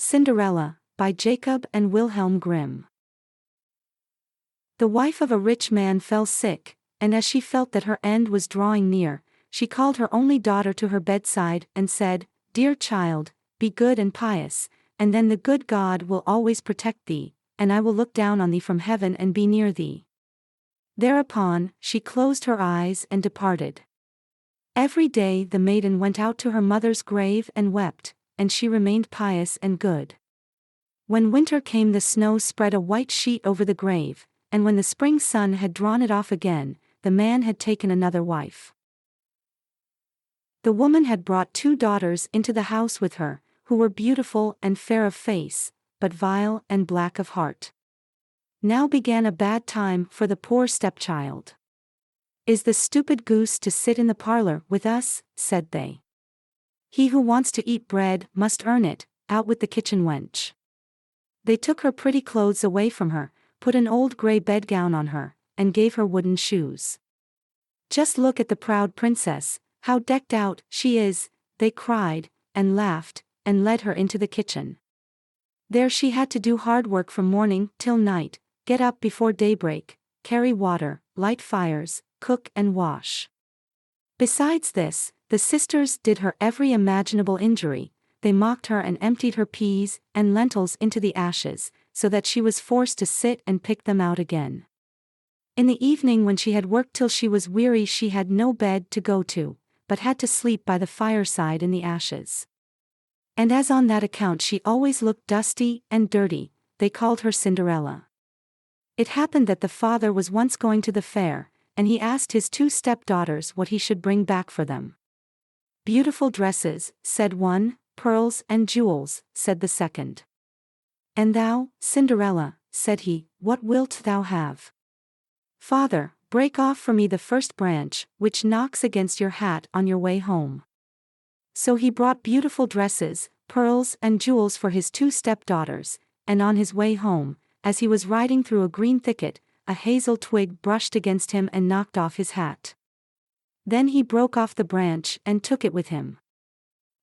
Cinderella, by Jacob and Wilhelm Grimm. The wife of a rich man fell sick, and as she felt that her end was drawing near, she called her only daughter to her bedside and said, "Dear child, be good and pious, and then the good God will always protect thee, and I will look down on thee from heaven and be near thee." Thereupon, she closed her eyes and departed. Every day the maiden went out to her mother's grave and wept, and she remained pious and good. When winter came, the snow spread a white sheet over the grave, and when the spring sun had drawn it off again, the man had taken another wife. The woman had brought 2 daughters into the house with her, who were beautiful and fair of face, but vile and black of heart. Now began a bad time for the poor stepchild. "Is the stupid goose to sit in the parlor with us?" said they. "He who wants to eat bread must earn it, out with the kitchen wench." They took her pretty clothes away from her, put an old grey bedgown on her, and gave her wooden shoes. "Just look at the proud princess, how decked out she is," they cried, and laughed, and led her into the kitchen. There she had to do hard work from morning till night, get up before daybreak, carry water, light fires, cook and wash. Besides this, the sisters did her every imaginable injury. They mocked her and emptied her peas and lentils into the ashes, so that she was forced to sit and pick them out again. In the evening, when she had worked till she was weary, she had no bed to go to, but had to sleep by the fireside in the ashes. And as on that account she always looked dusty and dirty, they called her Cinderella. It happened that the father was once going to the fair, and he asked his 2 stepdaughters what he should bring back for them. "Beautiful dresses," said one, "pearls and jewels," said the second. "And thou, Cinderella," said he, "what wilt thou have?" "Father, break off for me the first branch which knocks against your hat on your way home." So he brought beautiful dresses, pearls and jewels for his 2 stepdaughters, and on his way home, as he was riding through a green thicket, a hazel twig brushed against him and knocked off his hat. Then he broke off the branch and took it with him.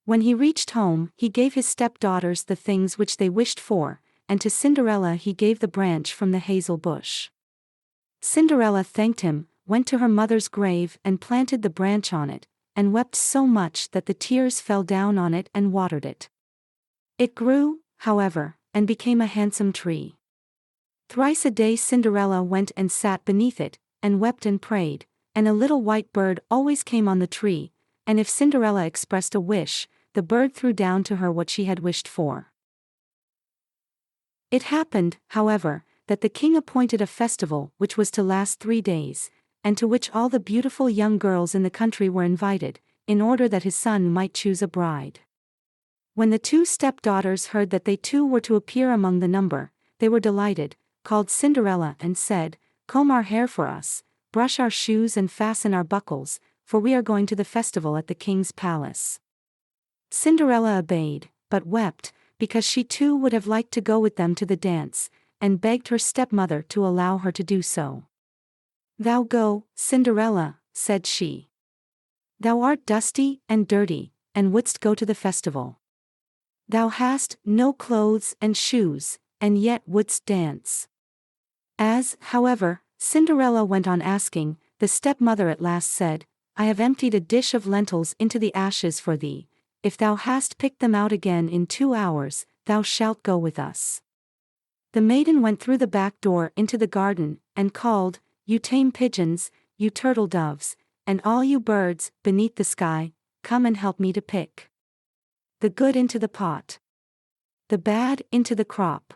When he reached home, he gave his stepdaughters the things which they wished for, and to Cinderella he gave the branch from the hazel bush. Cinderella thanked him, went to her mother's grave and planted the branch on it, and wept so much that the tears fell down on it and watered it. It grew, however, and became a handsome tree. Thrice a day Cinderella went and sat beneath it, and wept and prayed, and a little white bird always came on the tree, and if Cinderella expressed a wish, the bird threw down to her what she had wished for. It happened, however, that the king appointed a festival which was to last 3 days, and to which all the beautiful young girls in the country were invited, in order that his son might choose a bride. When the 2 stepdaughters heard that they too were to appear among the number, they were delighted, called Cinderella and said, "Comb our hair for us, brush our shoes and fasten our buckles, for we are going to the festival at the king's palace." Cinderella obeyed, but wept, because she too would have liked to go with them to the dance, and begged her stepmother to allow her to do so. "Thou go, Cinderella," said she. "Thou art dusty and dirty, and wouldst go to the festival. Thou hast no clothes and shoes, and yet wouldst dance." As, however, Cinderella went on asking, the stepmother at last said, "I have emptied a dish of lentils into the ashes for thee. If thou hast picked them out again in 2 hours, thou shalt go with us." The maiden went through the back door into the garden, and called, "You tame pigeons, you turtle doves, and all you birds beneath the sky, come and help me to pick the good into the pot, the bad into the crop."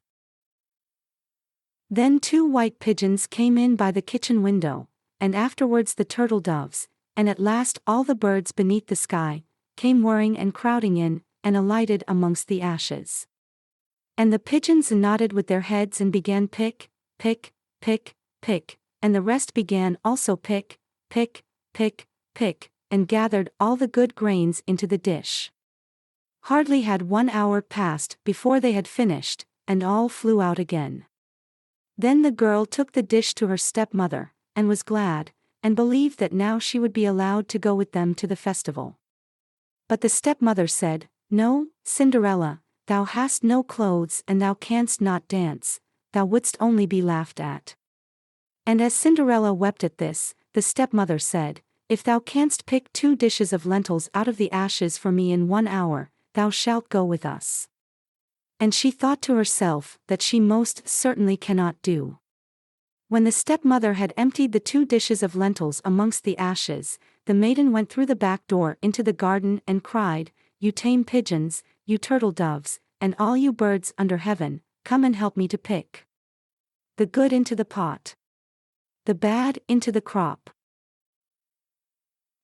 Then 2 white pigeons came in by the kitchen window, and afterwards the turtle doves, and at last all the birds beneath the sky, came whirring and crowding in, and alighted amongst the ashes. And the pigeons nodded with their heads and began pick, pick, pick, pick, and the rest began also pick, pick, pick, pick, and gathered all the good grains into the dish. Hardly had 1 hour passed before they had finished, and all flew out again. Then the girl took the dish to her stepmother, and was glad, and believed that now she would be allowed to go with them to the festival. But the stepmother said, "No, Cinderella, thou hast no clothes and thou canst not dance, thou wouldst only be laughed at. And as Cinderella wept at this, the stepmother said, If thou canst pick 2 dishes of lentils out of the ashes for me in 1 hour, thou shalt go with us. And she thought to herself that she most certainly cannot do. When the stepmother had emptied the 2 dishes of lentils amongst the ashes, the maiden went through the back door into the garden and cried, You tame pigeons, you turtle doves, and all you birds under heaven, come and help me to pick the good into the pot, the bad into the crop.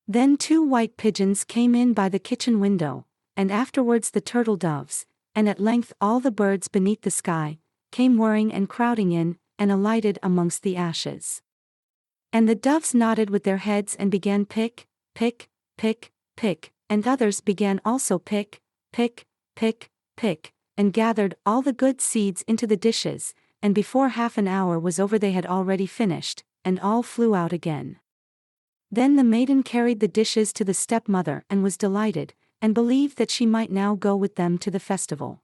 Then 2 white pigeons came in by the kitchen window, and afterwards the turtle doves, and at length all the birds beneath the sky, came whirring and crowding in, and alighted amongst the ashes. And the doves nodded with their heads and began pick, pick, pick, pick, and others began also pick, pick, pick, pick, and gathered all the good seeds into the dishes, and before half an hour was over they had already finished, and all flew out again. Then the maiden carried the dishes to the stepmother and was delighted, and believed that she might now go with them to the festival.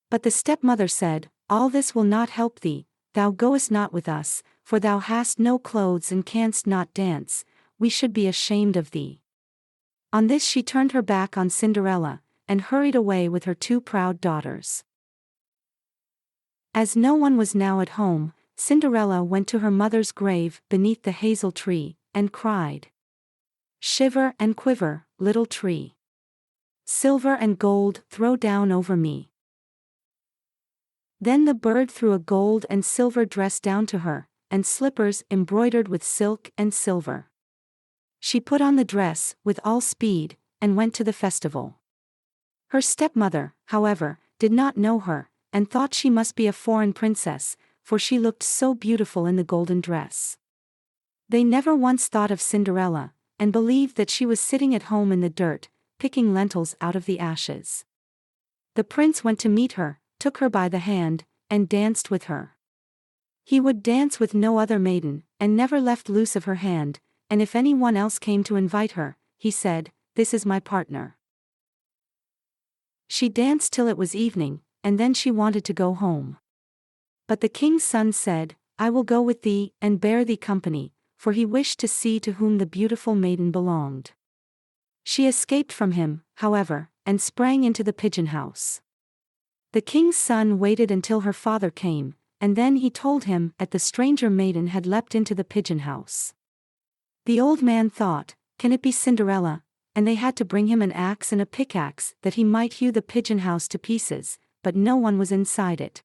But the stepmother said, All this will not help thee, thou goest not with us, for thou hast no clothes and canst not dance, we should be ashamed of thee. On this she turned her back on Cinderella, and hurried away with her 2 proud daughters. As no one was now at home, Cinderella went to her mother's grave beneath the hazel tree, and cried, Shiver and quiver, little tree. Silver and gold throw down over me. Then the bird threw a gold and silver dress down to her, and slippers embroidered with silk and silver. She put on the dress with all speed, and went to the festival. Her stepmother, however, did not know her, and thought she must be a foreign princess, for she looked so beautiful in the golden dress. They never once thought of Cinderella, and believed that she was sitting at home in the dirt, picking lentils out of the ashes. The prince went to meet her, took her by the hand, and danced with her. He would dance with no other maiden, and never left loose of her hand, and if any one else came to invite her, he said, This is my partner. She danced till it was evening, and then she wanted to go home. But the king's son said, I will go with thee, and bear thee company, for he wished to see to whom the beautiful maiden belonged. She escaped from him, however, and sprang into the pigeon house. The king's son waited until her father came, and then he told him that the stranger maiden had leapt into the pigeon house. The old man thought, Can it be Cinderella? And they had to bring him an axe and a pickaxe that he might hew the pigeon house to pieces, but no one was inside it.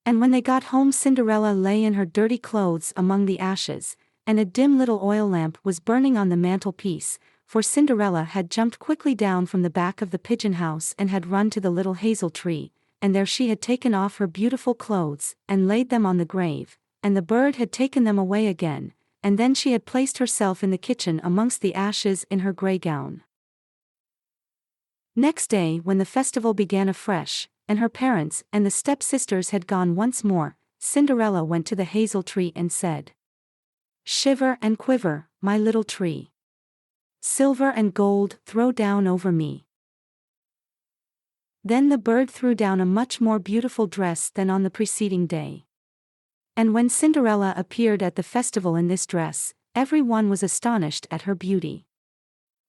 And when they got home Cinderella lay in her dirty clothes among the ashes, and a dim little oil lamp was burning on the mantelpiece, for Cinderella had jumped quickly down from the back of the pigeon house and had run to the little hazel tree, and there she had taken off her beautiful clothes, and laid them on the grave, and the bird had taken them away again, and then she had placed herself in the kitchen amongst the ashes in her grey gown. Next day when the festival began afresh, and her parents and the step-sisters had gone once more, Cinderella went to the hazel tree and said, Shiver and quiver, my little tree. Silver and gold throw down over me. Then the bird threw down a much more beautiful dress than on the preceding day. And when Cinderella appeared at the festival in this dress, every one was astonished at her beauty.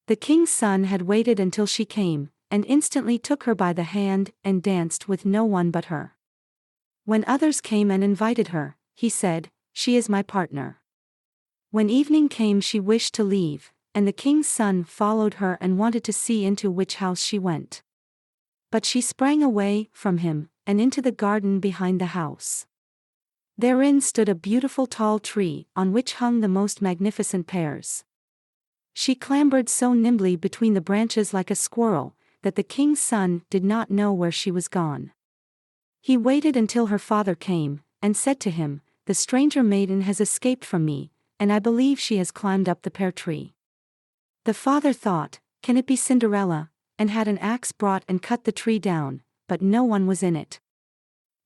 The king's son had waited until she came, and instantly took her by the hand and danced with no one but her. When others came and invited her, he said, She is my partner. When evening came she wished to leave, and the king's son followed her and wanted to see into which house she went. But she sprang away from him, and into the garden behind the house. Therein stood a beautiful tall tree on which hung the most magnificent pears. She clambered so nimbly between the branches like a squirrel, that the king's son did not know where she was gone. He waited until her father came, and said to him, The stranger maiden has escaped from me, and I believe she has climbed up the pear tree. The father thought, Can it be Cinderella? And had an axe brought and cut the tree down, but no one was in it.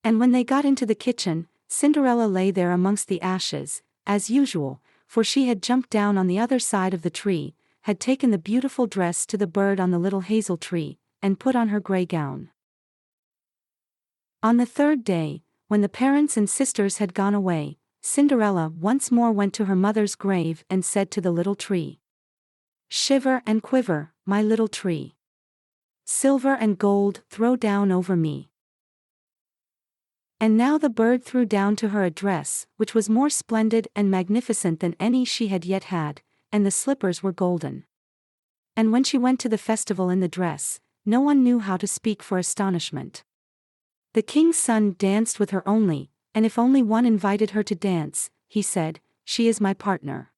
And when they got into the kitchen, Cinderella lay there amongst the ashes, as usual, for she had jumped down on the other side of the tree, had taken the beautiful dress to the bird on the little hazel tree, and put on her grey gown. On the third day, when the parents and sisters had gone away, Cinderella once more went to her mother's grave and said to the little tree, "Shiver and quiver, my little tree. Silver and gold throw down over me." And now the bird threw down to her a dress, which was more splendid and magnificent than any she had yet had, and the slippers were golden. And when she went to the festival in the dress, no one knew how to speak for astonishment. The king's son danced with her only, and if only one invited her to dance, he said, "She is my partner."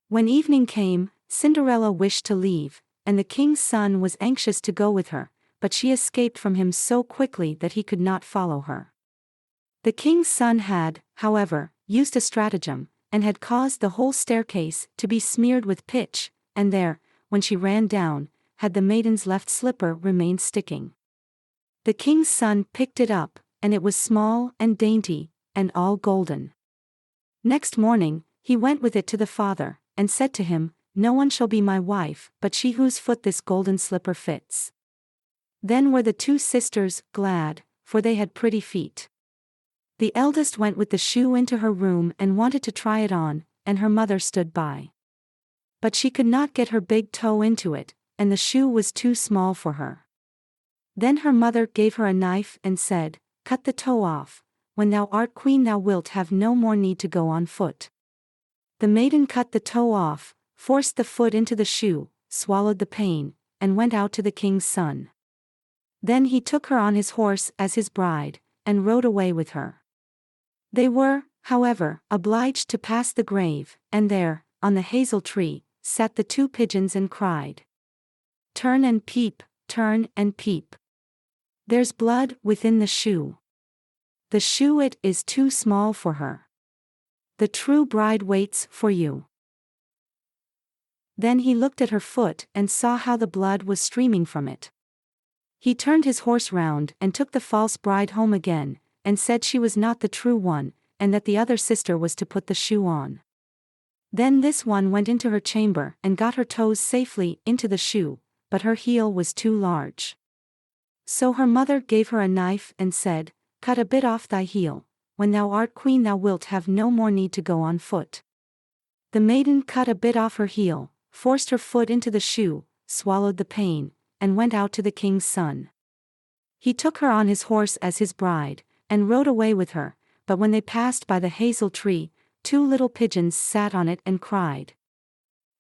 When evening came, Cinderella wished to leave, and the king's son was anxious to go with her, but she escaped from him so quickly that he could not follow her. The king's son had, however, used a stratagem, and had caused the whole staircase to be smeared with pitch, and there, when she ran down, had the maiden's left slipper remained sticking. The king's son picked it up, and it was small and dainty, and all golden. Next morning, he went with it to the father, and said to him, "No one shall be my wife but she whose foot this golden slipper fits." Then were the two sisters glad, for they had pretty feet. The eldest went with the shoe into her room and wanted to try it on, and her mother stood by. But she could not get her big toe into it, and the shoe was too small for her. Then her mother gave her a knife and said, "Cut the toe off. When thou art queen thou wilt have no more need to go on foot." The maiden cut the toe off, forced the foot into the shoe, swallowed the pain, and went out to the king's son. Then he took her on his horse as his bride, and rode away with her. They were, however, obliged to pass the grave, and there, on the hazel tree, sat the two pigeons and cried, "Turn and peep, turn and peep. There's blood within the shoe. The shoe it is too small for her. The true bride waits for you." Then he looked at her foot and saw how the blood was streaming from it. He turned his horse round and took the false bride home again, and said she was not the true one, and that the other sister was to put the shoe on. Then this one went into her chamber and got her toes safely into the shoe, but her heel was too large. So her mother gave her a knife and said, "Cut a bit off thy heel. When thou art queen thou wilt have no more need to go on foot." The maiden cut a bit off her heel, forced her foot into the shoe, swallowed the pain, and went out to the king's son. He took her on his horse as his bride, and rode away with her, but when they passed by the hazel tree, two little pigeons sat on it and cried,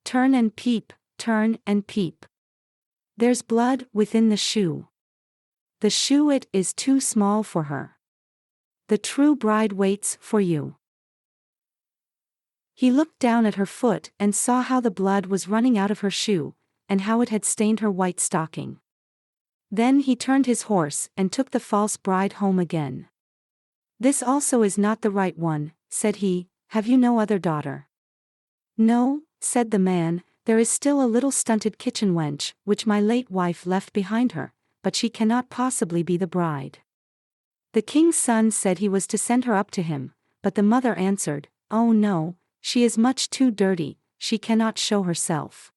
"Turn and peep, turn and peep. There's blood within the shoe. The shoe it is too small for her. The true bride waits for you." He looked down at her foot and saw how the blood was running out of her shoe, and how it had stained her white stocking. Then he turned his horse and took the false bride home again. "This also is not the right one," said he. "Have you no other daughter?" "No," said the man, "there is still a little stunted kitchen wench, which my late wife left behind her, but she cannot possibly be the bride." The king's son said he was to send her up to him, but the mother answered, "Oh no, she is much too dirty, she cannot show herself."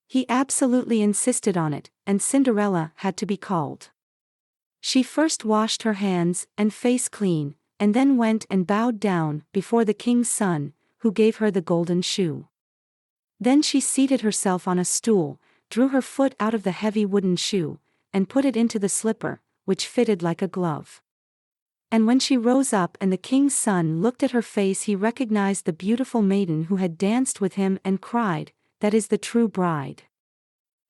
He absolutely insisted on it, and Cinderella had to be called. She first washed her hands and face clean, and then went and bowed down before the king's son, who gave her the golden shoe. Then she seated herself on a stool, drew her foot out of the heavy wooden shoe, and put it into the slipper, which fitted like a glove. And when she rose up and the king's son looked at her face, he recognized the beautiful maiden who had danced with him and cried, "That is the true bride."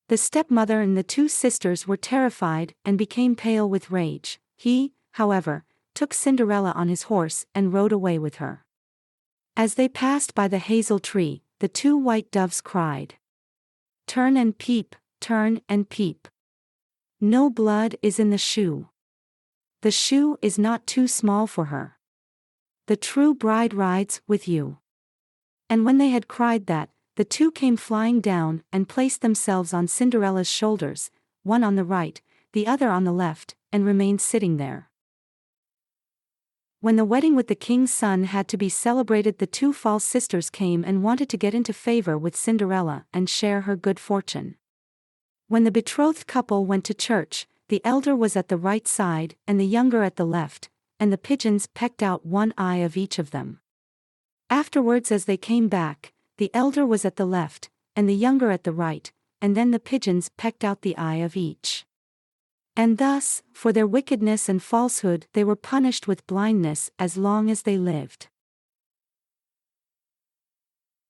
The stepmother and the two sisters were terrified and became pale with rage. He, however, took Cinderella on his horse and rode away with her. As they passed by the hazel tree, the two white doves cried, "Turn and peep, turn and peep. No blood is in the shoe. The shoe is not too small for her. The true bride rides with you." And when they had cried that, the two came flying down and placed themselves on Cinderella's shoulders, one on the right, the other on the left, and remained sitting there. When the wedding with the king's son had to be celebrated, the two false sisters came and wanted to get into favor with Cinderella and share her good fortune. When the betrothed couple went to church, the elder was at the right side and the younger at the left, and the pigeons pecked out one eye of each of them. Afterwards, as they came back, the elder was at the left, and the younger at the right, and then the pigeons pecked out the eye of each. And thus, for their wickedness and falsehood, they were punished with blindness as long as they lived.